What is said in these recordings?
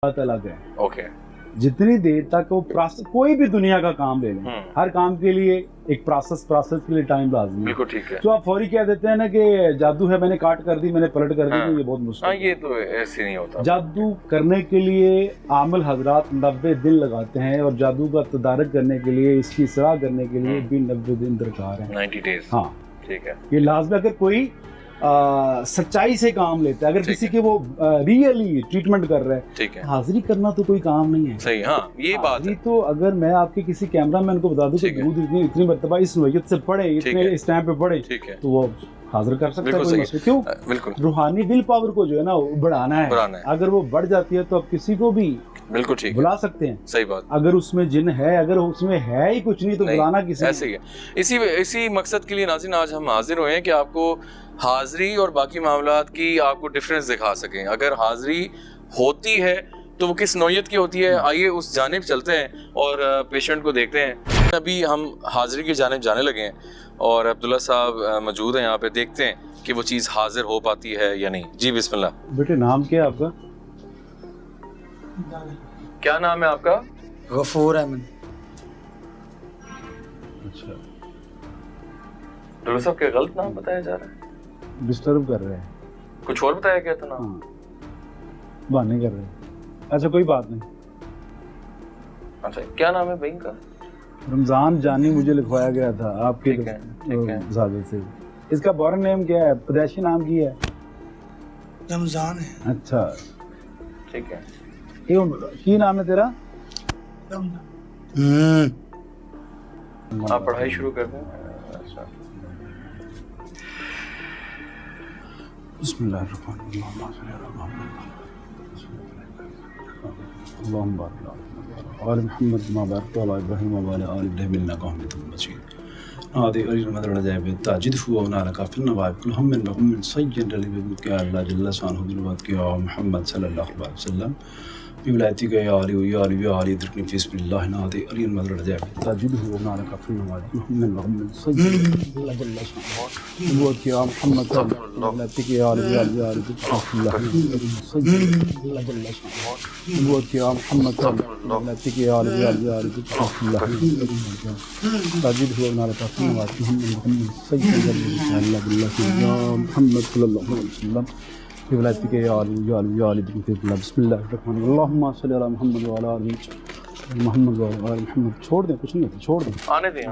बात अलग है। ओके। जितनी देर तक वो प्रोसेस, कोई भी दुनिया का काम ले लें, हर काम के लिए एक प्रोसेस के लिए टाइम लाजमी है। बिल्कुल ठीक है। तो आप फौरी कह देते हैं ना कि जादू है, मैंने काट कर दी, मैंने पलट कर दी, तो ये बहुत मुश्किल है। ये तो ऐसे नहीं होता। जादू करने के लिए आमल हजरात 90 दिन लगाते हैं और जादू का तदारक करने के लिए, इसकी सलाह करने के लिए भी 90 दिन दरकार है। 90 डेज। हाँ ठीक है। ये लाजमी, अगर कोई सच्चाई से काम लेता है, अगर किसी के वो रियली ट्रीटमेंट कर रहा है, ठीक है। हाजिरी करना तो कोई काम नहीं है। सही, हाँ ये बात है। तो अगर मैं आपके किसी कैमरामैन को बता दूं कि दूध इतनी मरतबा इस नोयत से पड़े, इतने इस टाइम पे पड़े, तो वो हाजिर कर सकता है, कोई मसला क्यों? बिल्कुल। रूहानी विल पावर को जो है ना बढ़ाना है। अगर वो बढ़ जाती है तो आप किसी को भी बिल्कुल ठीक बुला सकते हैं। सही बात। अगर उसमें जिन है, अगर उसमें है ही कुछ नहीं तो बुलाना किसी ऐसे ही है। इसी मकसद के लिए नाज़रीन आज हम हाजिर हुए हैं कि आपको हाजिरी और बाकी मामलात की आपको डिफरेंस दिखा सकें। अगर हाजिरी होती है तो वो किस नौयत की होती है, आइए उस जानिब चलते हैं और पेशेंट को देखते हैं। अभी हम हाजिरी की जानिब जाने लगे हैं और अब्दुल्ला साहब मौजूद हैं यहाँ पे, देखते हैं कि वो चीज़ हाजिर हो पाती है या नहीं। जी बिस्मिल्लाह। बेटे नाम क्या है आपका? क्या नाम है आपका? गफूर अहमद। अच्छा, डॉक्टर साहब के गलत नाम बताया जा रहा है, डिस्टर्ब कर रहे हैं। कुछ और बताया गया था ना? बहाने कर रहे हैं। अच्छा कोई बात नहीं। अच्छा क्या नाम है बहन का? रमजान जानी मुझे लिखवाया गया था आपके ज़ादे से। इसका बॉर्न नेम क्या है, पैदाइशी नाम की है? रमजान है। अच्छा ठीक है। की नाम है तेरा? आप पढ़ाई शुरू कर दें। अच्छा विलायती का या अली दरकनी बिस्मिल्लाह नादे अली मदर जाए ताजुद हो ना का फिर नवाज मोहम्मद सल्लल्लाहु अलैहि वसल्लम वो कि मोहम्मद विलायती के या अली बिस्मिल्लाह वो कि मोहम्मद विलायती के या अली बिस्मिल्लाह ताजुद हो ना का फिर नवाज मोहम्मद सल्लल्लाहु अलैहि वसल्लम विलायती के या अली बिस्मिल्लाह अल्लाहुम्मा सल्ली अला मोहम्मद व अला आलि मोहम्मद व अला आलि मोहम्मद। छोड़ दें, कुछ नहीं होता, छोड़ दें, आने दें।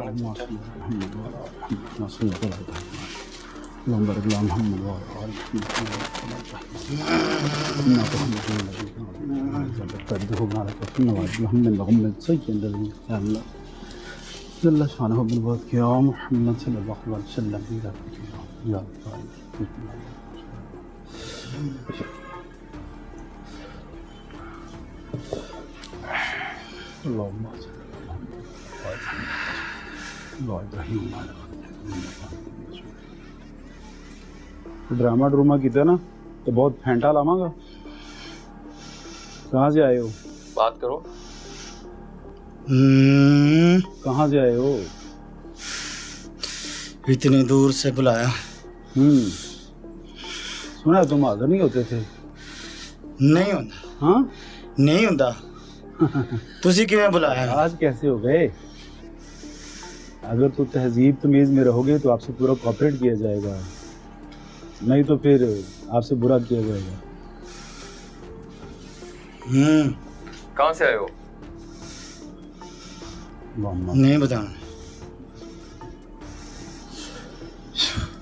ड्रामा ड्रूमा किया ना तो बहुत फेंटा लावांगा। कहाँ से आए हो? बात करो। कहाँ से आए हो? इतनी दूर से बुलाया। सुना तुम हाजिर नहीं होते थे? नहीं होता। हाँ नहीं होता। तुसी किवें बुलाया? आज कैसे हो गए? अगर तो तहजीब तमीज में रहोगे तो आपसे पूरा कोऑपरेट किया जाएगा, नहीं तो फिर आपसे बुरा किया जाएगा। कहाँ से आए हो? नहीं बताना।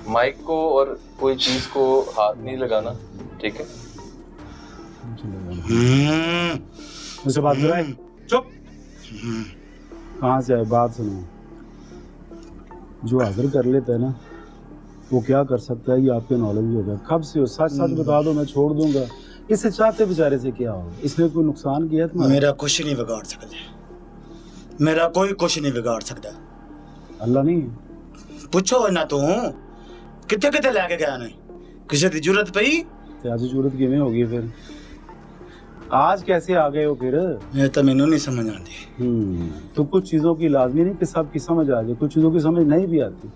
माइक को और कोई चीज को हाथ नहीं लगाना, ठीक है? मुझसे बात कराए। चुप। कहाँ से आए? बात सुनो। जो हाजिर कर लेता है ना वो क्या कर सकता है ये आपके नॉलेज होगा। कब से हो? सच सच बता दो, मैं छोड़ दूंगा। इससे चाहते बेचारे से क्या हो? इसने कोई नुकसान किया तुम्हारा? मेरा कुछ नहीं बिगाड़ सकते, मेरा कोई कुछ नहीं बिगाड़ सकता। अल्लाह नहीं? पूछो ना तू कितने कितने लेके गया नहीं, किसी की जरूरत पई? आज जरूरत किवें होगी फिर? आज कैसे आ गए हो फिर? ये तो मैनू नहीं समझ आती। तो कुछ चीजों की लाजमी नहीं कि सबकी समझ आ जाए, कुछ चीजों की समझ नहीं भी आती।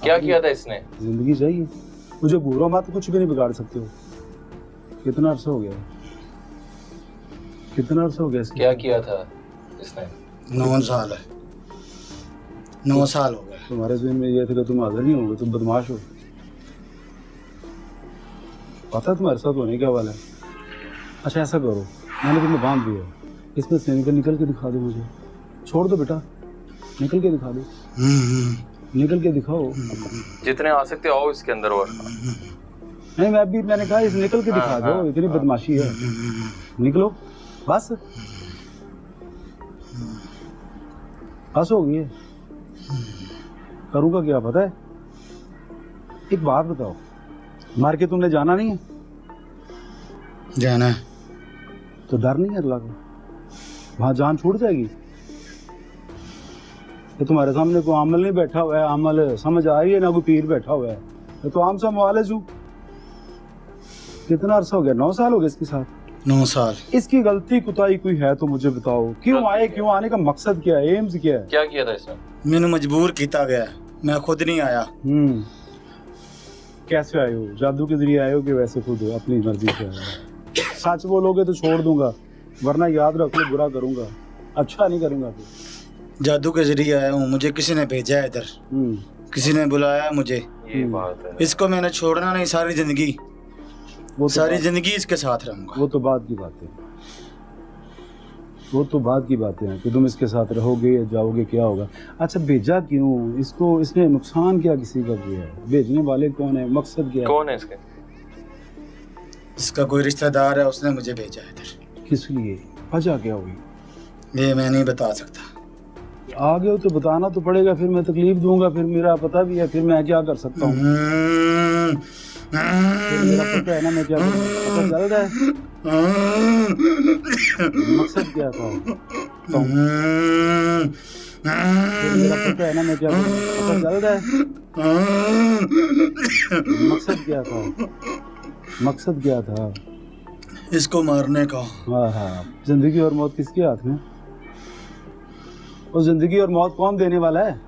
क्या किया था इसने? जिंदगी चाहिए मुझे, घूरो मत, कुछ भी नहीं बिगाड़ सकते हो। कितना अर्सा हो गया? कितना अर्सा हो गया इसके? क्या किया था इसने? 9 साल है, 9 साल हो गए। तुम्हारे ज़हन में ये था कि तुम हाजिर नहीं होगे, तुम बदमाश हो। पता है तुम्हारे साथ होने क्या वाला है? अच्छा ऐसा करो, मैंने तुम्हें बांध दिया, इसमें से निकल के दिखा दो मुझे। छोड़ दो बेटा, निकल के दिखा दो, निकल के दिखाओ। जितने आ सकते आओ इसके अंदर। और नहीं मैंने कहा इस निकल के दिखा दो, इतनी बदमाशी है। निकलो बस, बस हो गई है। करूँगा क्या पता है? एक बात बताओ, मार के तुमने जाना नहीं है? जाना है। तो डर नहीं है अल्लाह का? वहाँ जान छूट जाएगी। ये तुम्हारे सामने कोई आमल नहीं बैठा हुआ है, आमल समझ आ रही है ना, कोई पीर बैठा हुआ है। ये तो आम सा मुआलिज हूँ। कितना अरसा हो गया? 9 साल हो गए इसके साथ। 9 साल। इसकी गलती कुताई कोई है तो मुझे बताओ, क्यों आए, क्यों आने का मकसद क्या है, एम्स क्या है? क्या किया था इसने? मैंने मजबूर किया गया, मैं खुद नहीं आया। कैसे आए हो? जादू के जरिए आए हो कि वैसे खुद हो अपनी मर्जी से आए हो? सच बोलोगे तो छोड़ दूंगा, वरना याद रख लो बुरा करूंगा, अच्छा नहीं करूंगा फिर। जादू के जरिए आया हूँ, मुझे किसी ने भेजा है इधर, किसी ने बुलाया मुझे। ये बात है। इसको मैंने छोड़ना नहीं सारी जिंदगी, वो सारी जिंदगी इसके साथ रहूंगा। वो तो बात की बात है, वो तो बात की बातें हैं कि तुम इसके साथ रहोगे या जाओगे, क्या होगा। अच्छा भेजा क्यों इसको? इसने नुकसान क्या किसी का किया है? भेजने वाले कौन है? मकसद क्या है? कौन है इसके? इसका कोई रिश्तेदार है, उसने मुझे भेजा है इधर। किस लिए? वजह क्या होगी? ये मैं नहीं बता सकता। आ गए हो तो बताना तो पड़ेगा, फिर मैं तकलीफ दूंगा, फिर मेरा पता भी है, फिर मैं क्या कर सकता हूँ? मेरा पता है ना मैं क्या करूँ, पता चल रहा है मकसद क्या था। मेरा पता है ना मैं क्या करूँ, पता चल रहा है मकसद क्या था, मकसद क्या था? इसको मारने का। हाँ हाँ, जिंदगी और मौत किसके हाथ में? और जिंदगी और मौत कौन देने वाला है?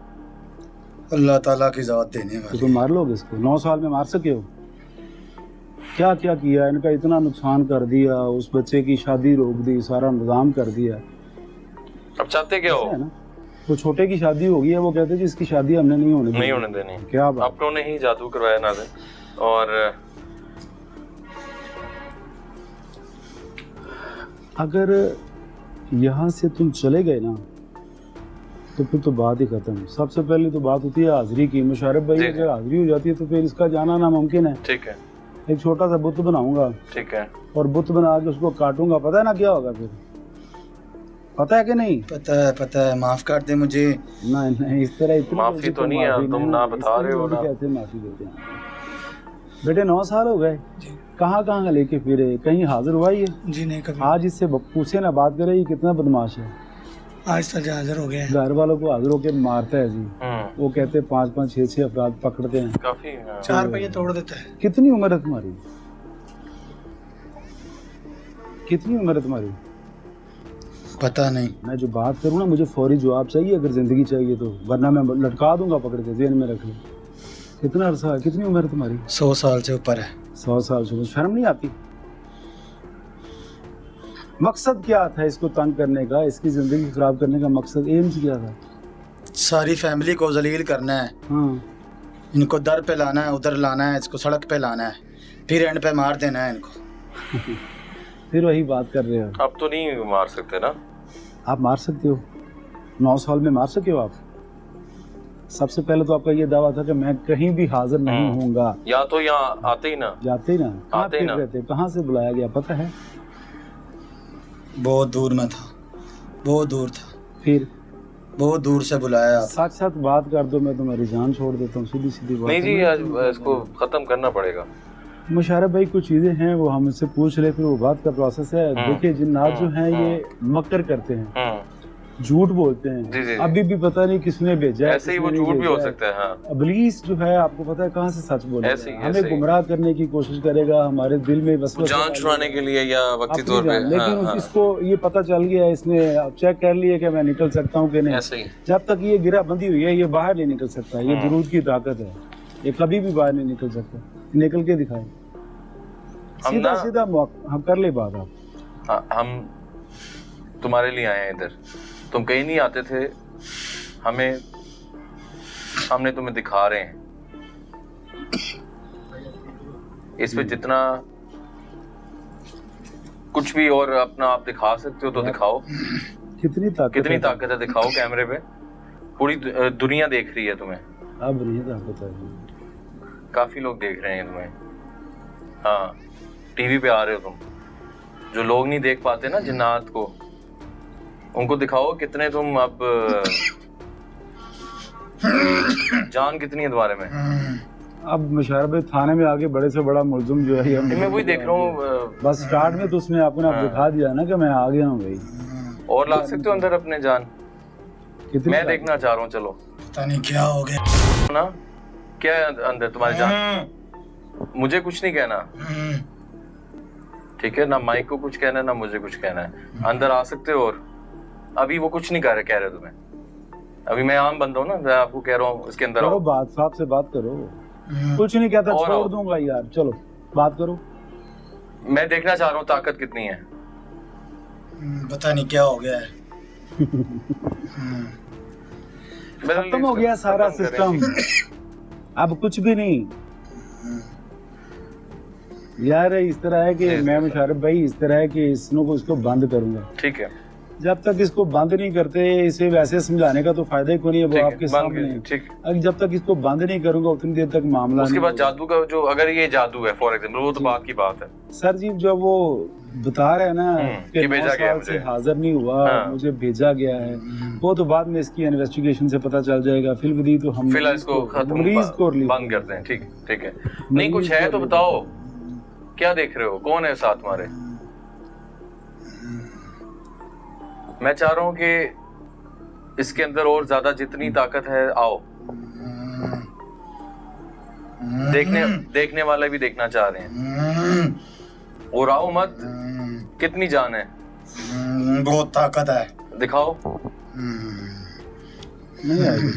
अल्लाह ताला की ज़ात देने तो वाली। तुम मार लोगे इसको? 9 साल में मार सके हो? क्या क्या किया इनका, इतना नुकसान कर दिया, उस बच्चे की शादी रोक दी, सारा निजाम कर दिया। अब चाहते क्या हो? है ना, वो छोटे की शादी हो गई है, वो कहते हैं कि इसकी शादी हमने नहीं होने नहीं होने देनी। क्या बात? अपनों ने ही जादू करवाया नाज़िम। और अगर यहाँ से तुम चले गए ना तो फिर तो बात ही खत्म। सबसे पहले तो बात होती है हाजिरी की। मुशर्रफ भाई अगर हाजिरी हो जाती है तो फिर इसका जाना नामुमकिन है। ठीक है, एक छोटा सा बुत बनाऊंगा, ठीक है, और बुत बना के उसको काटूंगा। पता है ना क्या होगा फिर? पता है कि नहीं? पता है, माफ कर दे मुझे। नहीं नहीं, इस तरह इतनी माफी जल्दी तो नहीं है, तुम ना बता रहे हो ना। कैसे माफी देते हैं बेटे? 9 साल हो गए, कहाँ कहाँ लेके फिरे, कहीं हाजिर हुआ ही है? जी नहीं कभी। आज इससे पूछे ना, बात करे ये कितना बदमाश है। आज तक हाजिर हो गया। घर वालों को हाजिर होके मारता है जी। वो कहते हैं 5-5, 6-6 अपराध पकड़ते हैं, काफी 4 पहिए तोड़ देता है। कितनी उम्र है तुम्हारी? कितनी उम्र है तुम्हारी? पता नहीं। मैं जो बात करूँ ना, मुझे फौरी जवाब चाहिए अगर जिंदगी चाहिए तो, वरना मैं लटका दूंगा पकड़ के। जेल में रख लो। कितना अरसा है, कितनी उम्र है तुम्हारी? 100 साल से ऊपर है। 100 साल से? शर्म नहीं आती? मकसद क्या था इसको तंग करने का, इसकी जिंदगी खराब करने का मकसद, एम्स क्या था? सारी फैमिली को जलील करना है। हाँ, इनको दर पे लाना है, उधर लाना है, इसको सड़क पे लाना है, फिर एंड पे मार देना है इनको। फिर वही बात कर रहे हो। अब तो नहीं मार सकते ना? आप मार सकते हो, 9 साल में मार सके हो आप? सबसे पहले तो आपका ये दावा था कि मैं कहीं भी हाजिर नहीं होऊंगा। या तो यहाँ आते ही ना, जाते ही ना। कहाँ आते ही फिर ना। रहते, कहाँ से बुलाया गया पता है? बहुत दूर में था, बहुत दूर था, फिर बहुत दूर से बुलाया। साथ साथ बात कर दो, मैं तुम्हारी जान छोड़ देता हूँ। सीधी सीधी बात। नहीं जी, आज इसको खत्म करना पड़ेगा। मुशर्रफ भाई कुछ चीज़ें हैं वो हम इससे पूछ ले, फिर वो बात का प्रोसेस है। देखिए जिन्नात जो हैं ये मक्कर करते हैं, झूठ बोलते हैं। जी, जी। अभी भी पता नहीं किसने भेजा है, ऐसे ही वो किसने नहीं झूठ भी हो भेजा है। सकता है। हाँ, इब्लीस जो है आपको पता है कहाँ से सच बोलेगा, ऐसे ही, हमें ऐसे ही। गुमराह करने की कोशिश करेगा, हमारे दिल में बस जान छुड़ाने के लिए या वक्ती अपनी तौर पे। जान। लेकिन हाँ, इसको ये पता चल गया, इसने अब चेक कर लिया कि मैं निकल सकता हूँ कि नहीं। ऐसे ही। जब तक ये गिरा बंदी हुई है ये बाहर नहीं निकल सकता। ये दुरूद की ताकत है, ये कभी भी बाहर नहीं निकल सकता। निकल के दिखाए, सीधा सीधा हम कर ले बात। आप हम तुम्हारे लिए आए हैं इधर। तुम कहीं नहीं आते थे, हमने तुम्हें दिखा रहे हैं। इस पे जितना कुछ भी और अपना आप दिखा सकते हो तो दिखाओ। कितनी ताकत है दिखाओ कैमरे पे। पूरी दुनिया देख रही है तुम्हें। अब नहीं ताकत है। काफी लोग देख रहे हैं तुम्हें। हाँ, टीवी पे आ रहे हो तुम। जो लोग नहीं देख पाते ना जिन्नात को, उनको दिखाओ कितने तुम अब जान कितनी है तुम्हारे में। अब मुशर्रफ भाई थाने में आके बड़े से बड़ा मुलजिम जो है मैं वही देख रहा हूँ। बस स्टार्ट में तो उसने आपने आप दिखा दिया ना कि मैं आ गया हूँ भाई। और ला सकते हो अंदर अपने जान? मैं देखना चाह रहा हूँ। चलो, पता नहीं क्या हो गया ना, क्या है अंदर तुम्हारी जान? मुझे कुछ नहीं कहना, ठीक है ना? माइक को कुछ कहना है ना मुझे कुछ कहना है। अंदर आ सकते हो। और अभी वो कुछ नहीं कह रहे तुम्हें। अभी मैं आम बंदा हूँ ना, मैं आपको कह रहा हूँ इसके अंदर आओ। बात साहब से बात करो। कुछ नहीं कहता, छोड़ दूंगा यार। चलो बात करो। मैं देखना चाह रहा हूँ ताकत कितनी है। पता नहीं क्या हो गया है। खत्म हो गया सारा सिस्टम। अब कुछ भी नहीं यार। इस तरह है कि मैं मुशर्रफ भाई इस तरह है कि इसको बंद करूंगा। ठीक है, जब तक इसको बंद नहीं करते, इसे वैसे समझाने का तो फायदा ही कोई नहीं है। वो आपके सामने है। ठीक। जब तक इसको बंद नहीं करूंगा उतनी देर तक मामला उसके बाद जादू का जो, अगर ये जादू है फॉर एग्जांपल, वो तो बात की बात है सर जी। जो वो बता रहे हैं ना कि 9 साल से हाजिर नहीं हुआ, मुझे भेजा गया है, वो तो बाद में इसकी इन्वेस्टिगेशन से पता चल जाएगा। फिलहाल तो हम फिलहाल इसको मरीज को बंद करते हैं। ठीक है। नहीं कुछ है तो बताओ, क्या देख रहे हो? कौन है साथ हमारे? मैं चाह रहा हूँ कि इसके अंदर और ज्यादा जितनी ताकत है आओ। देखने वाले भी देखना चाह रहे हैं। और आओ मत। कितनी जान है? बहुत ताकत है। दिखाओ। नहीं आएगी।